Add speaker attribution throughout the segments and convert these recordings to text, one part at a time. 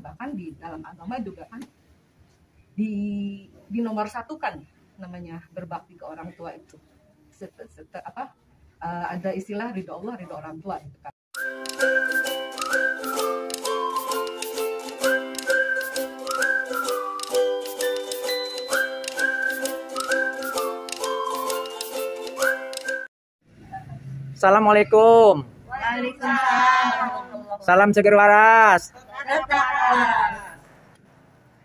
Speaker 1: bahkan di dalam agama juga kan di nomor satu kan namanya berbakti ke orang tua itu. Ada istilah ridho Allah, ridho orang tua gitu kan.
Speaker 2: Assalamualaikum.
Speaker 1: Waalaikumsalam.
Speaker 2: Salam seger waras.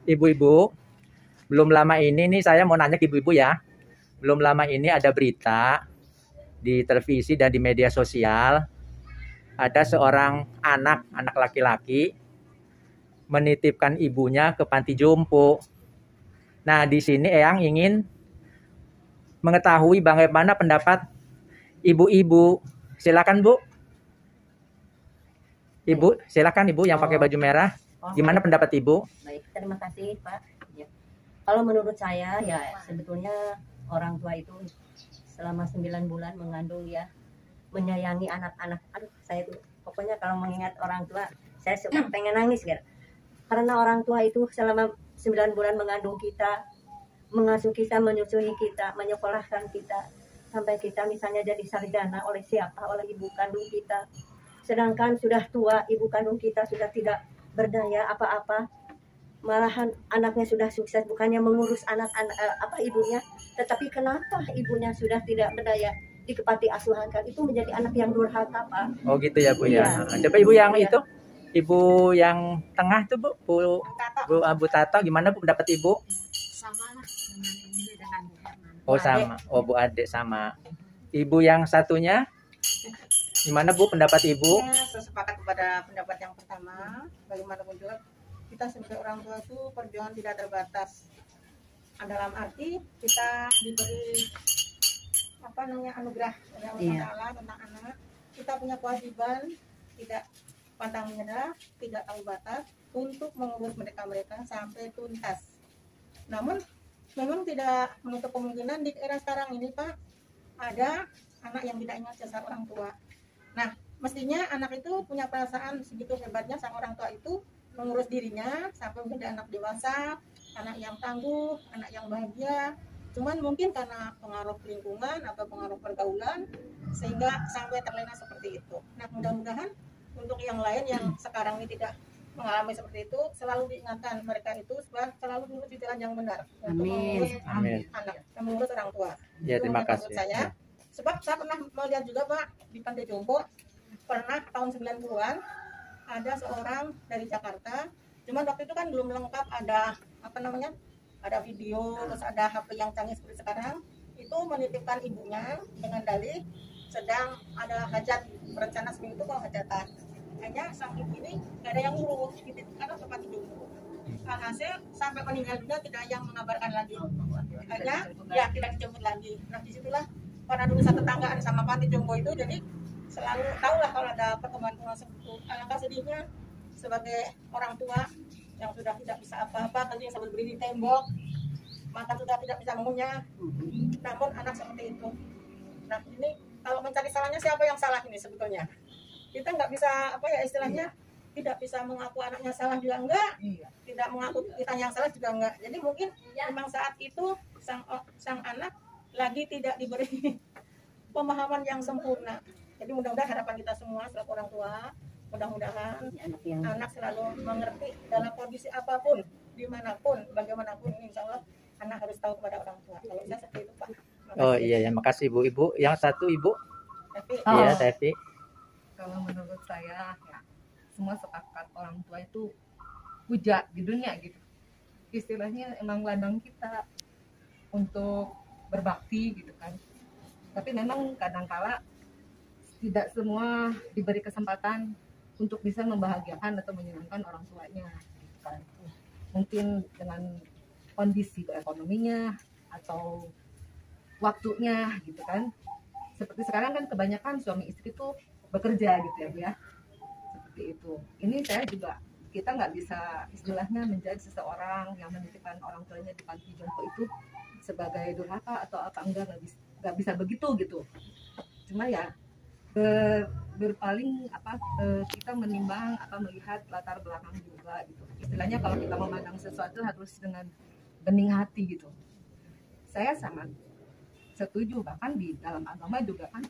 Speaker 2: Ibu-ibu, belum lama ini nih saya mau nanya ke ibu-ibu ya. Belum lama ini ada berita di televisi dan di media sosial. Ada seorang anak laki-laki menitipkan ibunya ke panti jompo. Nah, di sini Eyang ingin mengetahui bagaimana pendapat ibu-ibu. Silakan Bu. Ibu, silakan Ibu yang pakai baju merah. Gimana pendapat Ibu?
Speaker 3: Baik, terima kasih Pak. Ya. Kalau menurut saya ya sebetulnya orang tua itu selama 9 bulan mengandung ya, menyayangi anak-anak. Aduh, saya tuh pokoknya kalau mengingat orang tua saya suka pengen nangis gitu. Karena orang tua itu selama 9 bulan mengandung kita, mengasuh kita, menyusui kita, menyekolahkan kita sampai kita misalnya jadi sarjana oleh siapa? Oleh ibu kandung kita. Sedangkan sudah tua, ibu kandung kita sudah tidak berdaya apa-apa, malahan anaknya sudah sukses, bukannya mengurus anak-anak ibunya, tetapi kenapa ibunya sudah tidak berdaya di panti asuhan, kan itu menjadi anak yang durhaka Pak.
Speaker 2: Oh gitu ya Bu ya.
Speaker 3: Iya.
Speaker 2: Coba Ibu yang
Speaker 3: Iya.
Speaker 2: itu, Ibu yang tengah tuh Bu Abu Tato, gimana Bu pendapat Ibu?
Speaker 4: Sama lah dengan ini dengan Bu Herman.
Speaker 2: Oh sama, oh Bu Ade sama. Ibu yang satunya, gimana Bu pendapat Ibu?
Speaker 4: Saya sepakat kepada pendapat yang pertama. Bagaimanapun juga kita sebagai orang tua itu perjuangan tidak terbatas. Dalam arti kita diberi anugerah dari Allah Taala tentang anak. Kita punya kewajiban tidak pantang menyerah, tidak tahu batas untuk mengurus mereka sampai tuntas. Namun memang tidak menutup kemungkinan di era sekarang ini Pak, ada anak yang tidak ingat jasa orang tua. Nah, mestinya anak itu punya perasaan segitu hebatnya sang orang tua itu mengurus dirinya sampai menjadi anak dewasa, anak yang tangguh, anak yang bahagia. Cuman mungkin karena pengaruh lingkungan atau pengaruh pergaulan sehingga sampai terlena seperti itu. Nah, mudah-mudahan untuk yang lain yang sekarang ini tidak mengalami seperti itu, selalu diingatkan mereka itu selalu mengurus di jalan yang benar untuk mengurus anak, mengurus orang tua.
Speaker 2: Ya, terima kasih.
Speaker 4: Saya. Sebab saya pernah melihat juga Pak di Panti Jompo, pernah tahun 90-an ada seorang dari Jakarta, cuman waktu itu kan belum lengkap ada ada video, terus ada HP yang canggih seperti sekarang, itu menitipkan ibunya dengan dalih sedang ada hajat, rencana seminggu itu kalau hajatan. Hanya sang ibu ini gak ada yang ngurus, dititipkan ke Panti Jompo. Hasil sampai meninggal juga tidak ada yang mengabarkan lagi. Hanya ya tidak dijemput lagi. Nah disitulah karena dulu satu tetanggaan sama Panti Jompo itu, jadi selalu tahulah kalau ada pertemuan seperti itu. Alangkah sedihnya sebagai orang tua yang sudah tidak bisa apa-apa, tadi yang sambil berdiri di tembok, maka sudah tidak bisa mengunyah, namun anak seperti itu. Nah ini kalau mencari salahnya siapa yang salah ini sebetulnya? Kita nggak bisa istilahnya tidak bisa mengaku anaknya salah juga enggak, tidak mengaku kita yang salah juga enggak. Jadi mungkin memang saat itu sang anak lagi tidak diberi pemahaman yang sempurna. Jadi mudah-mudahan harapan kita semua selaku orang tua, mudah-mudahan anak selalu mengerti dalam kondisi apapun, dimanapun, bagaimanapun, insya Allah anak harus tahu kepada orang tua. Kalau saya seperti itu Pak.
Speaker 2: Oh iya ya, makasih Bu. Ibu yang satu Ibu. Iya Tevi.
Speaker 1: Kalau menurut saya ya semua sepakat orang tua itu puja di dunia gitu. Istilahnya emang ladang kita untuk berbakti gitu kan. Tapi memang kadangkala tidak semua diberi kesempatan untuk bisa membahagiakan atau menyenangkan orang tuanya gitu kan. Mungkin dengan kondisi ekonominya atau waktunya gitu kan. Seperti sekarang kan kebanyakan suami istri tuh bekerja gitu ya. Seperti itu. Ini saya juga, kita nggak bisa istilahnya menjadi seseorang yang menitipkan orang tuanya di panti jompo itu sebagai durhaka atau apa, nggak bisa begitu gitu. Cuma ya berpaling kita menimbang melihat latar belakang juga gitu. istilahnya kalau kita memandang sesuatu harus dengan bening hati gitu. Saya sangat setuju, bahkan di dalam agama juga kan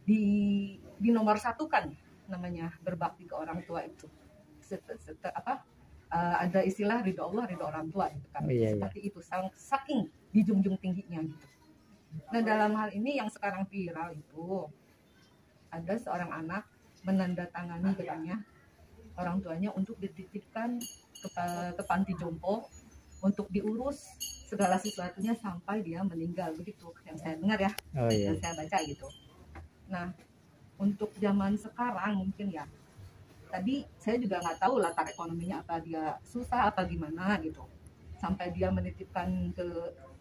Speaker 1: di nomor satu kan namanya berbakti ke orang tua itu. Ada istilah ridho Allah, ridho orang tua gitu kan. Seperti itu, saking dijunjung tingginya gitu. Nah dalam hal ini yang sekarang viral itu ada seorang anak menandatangani katanya orang tuanya untuk dititipkan ke panti jompo untuk diurus segala sesuatunya sampai dia meninggal, begitu yang saya dengar ya, yang saya baca gitu. Nah untuk zaman sekarang mungkin ya, tadi saya juga nggak tahu latar ekonominya, apa dia susah apa gimana gitu sampai dia menitipkan ke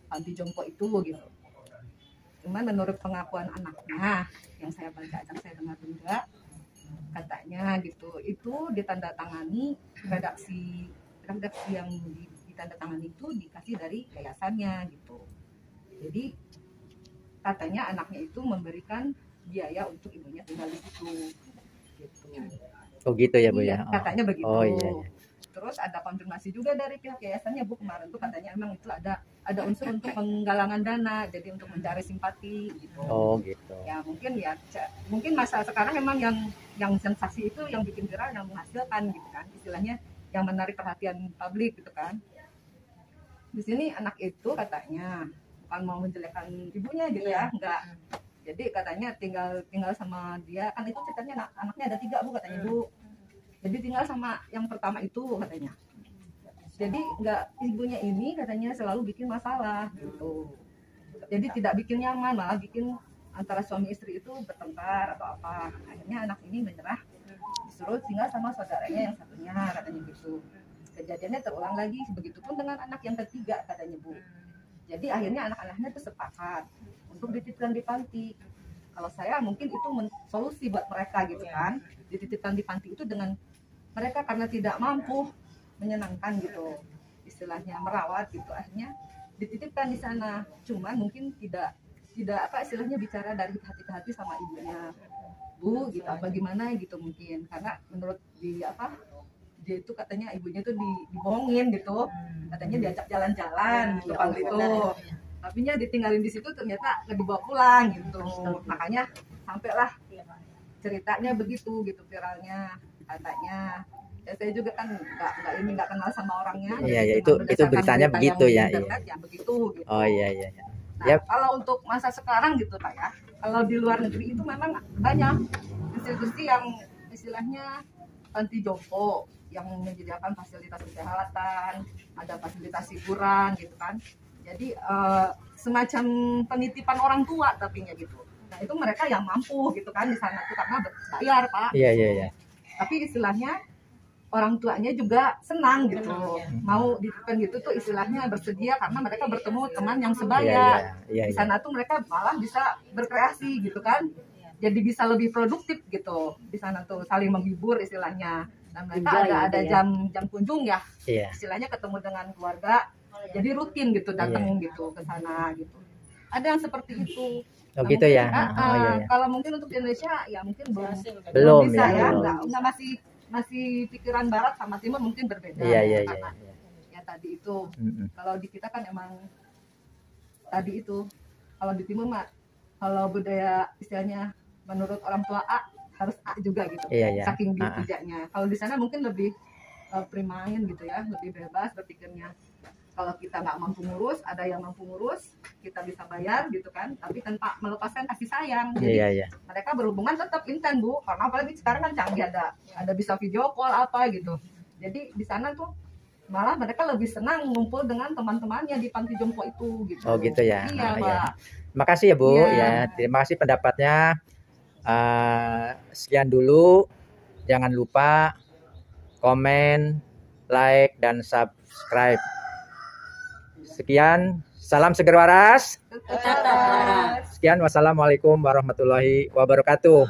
Speaker 1: panti jompo itu gitu. Cuman menurut pengakuan anaknya yang saya baca, yang saya dengar juga, katanya gitu itu ditandatangani redaksi yang ditandatangani itu dikasih dari yayasannya gitu. Jadi katanya anaknya itu memberikan biaya untuk ibunya tinggal di situ gitu.
Speaker 2: Oh gitu ya Bu
Speaker 1: iya,
Speaker 2: ya.
Speaker 1: Katanya begitu.
Speaker 2: Oh iya.
Speaker 1: Terus ada konfirmasi juga dari pihak yayasannya Bu, kemarin tuh katanya emang itu ada unsur untuk penggalangan dana, jadi untuk mencari simpati gitu.
Speaker 2: Oh gitu.
Speaker 1: Ya mungkin masa sekarang memang yang sensasi itu yang bikin viral, yang menghasilkan gitu kan, istilahnya yang menarik perhatian publik gitu kan. Di sini anak itu katanya bukan mau menjelekkan ibunya gitu ya, enggak. Jadi katanya tinggal sama dia, kan itu ceritanya anaknya ada 3 Bu katanya Bu. Jadi tinggal sama yang pertama itu katanya. Jadi ibunya ini katanya selalu bikin masalah gitu. Jadi tidak bikin nyaman, malah bikin antara suami istri itu bertengkar atau apa. Akhirnya anak ini menyerah, disuruh tinggal sama saudaranya yang satunya katanya gitu. Kejadiannya terulang lagi, begitupun dengan anak yang ketiga katanya Bu. Jadi akhirnya anak-anaknya itu sepakat untuk dititipkan di panti. Kalau saya mungkin itu solusi buat mereka gitu kan. Dititipkan di panti itu dengan mereka karena tidak mampu menyenangkan gitu, istilahnya merawat gitu, akhirnya dititipkan di sana. Cuman mungkin tidak apa istilahnya bicara dari hati ke hati sama ibunya, Bu gitu apa gimana gitu mungkin, karena menurut dia itu katanya ibunya tuh dibohongin gitu, katanya diajak jalan-jalan gitu waktu itu, tapi nya ditinggalin di situ ternyata nggak dibawa pulang gitu. Makanya sampailah ceritanya begitu gitu viralnya katanya. Ya, saya juga kan nggak kenal sama orangnya.
Speaker 2: Iya, itu beritanya begitu ya.
Speaker 1: Internet, ya begitu gitu.
Speaker 2: Oh iya.
Speaker 1: Nah, kalau untuk masa sekarang gitu Pak ya, kalau di luar negeri itu memang banyak institusi yang istilahnya panti jompo yang menyediakan fasilitas kesehatan, ada fasilitas hiburan gitu kan. Jadi semacam penitipan orang tua tapinya gitu. Nah itu mereka yang mampu gitu kan di sana tuh karena bayar Pak.
Speaker 2: Iya. Tapi
Speaker 1: istilahnya orang tuanya juga senang gitu, mau dititipkan gitu tuh istilahnya bersedia karena mereka bertemu teman yang sebaya. Di sana tuh mereka malah bisa berkreasi gitu kan, jadi bisa lebih produktif gitu di sana tuh, saling menghibur istilahnya. Dan mereka ada jam kunjung ya, istilahnya ketemu dengan keluarga, jadi rutin gitu datang gitu ke sana gitu. Ada yang seperti itu.
Speaker 2: Oh gitu ya.
Speaker 1: Kalau mungkin untuk di Indonesia ya mungkin
Speaker 2: belum
Speaker 1: bisa
Speaker 2: ya.
Speaker 1: Nggak masih pikiran barat sama timur mungkin berbeda.
Speaker 2: Iya.
Speaker 1: Ya tadi itu. Kalau di kita kan emang tadi itu. Kalau di timur mah kalau budaya istilahnya menurut orang tua A harus A juga gitu. Saking dipijaknya. Kalau di sana mungkin lebih primain gitu ya, lebih bebas berpikirnya. Kalau kita nggak mampu ngurus, ada yang mampu ngurus, kita bisa bayar gitu kan, tapi tanpa melepaskan kasih sayang. Jadi mereka berhubungan tetap intens Bu, karena apalagi sekarang kan canggih, ada bisa video call apa gitu. Jadi di sana tuh malah mereka lebih senang ngumpul dengan teman-temannya di panti jompo itu gitu.
Speaker 2: Oh gitu ya.
Speaker 1: Iya Pak.
Speaker 2: Makasih ya Bu. Ya terima kasih pendapatnya. Sekian dulu. Jangan lupa komen, like, dan subscribe. Sekian, salam seger waras. Sekian, wassalamualaikum warahmatullahi wabarakatuh.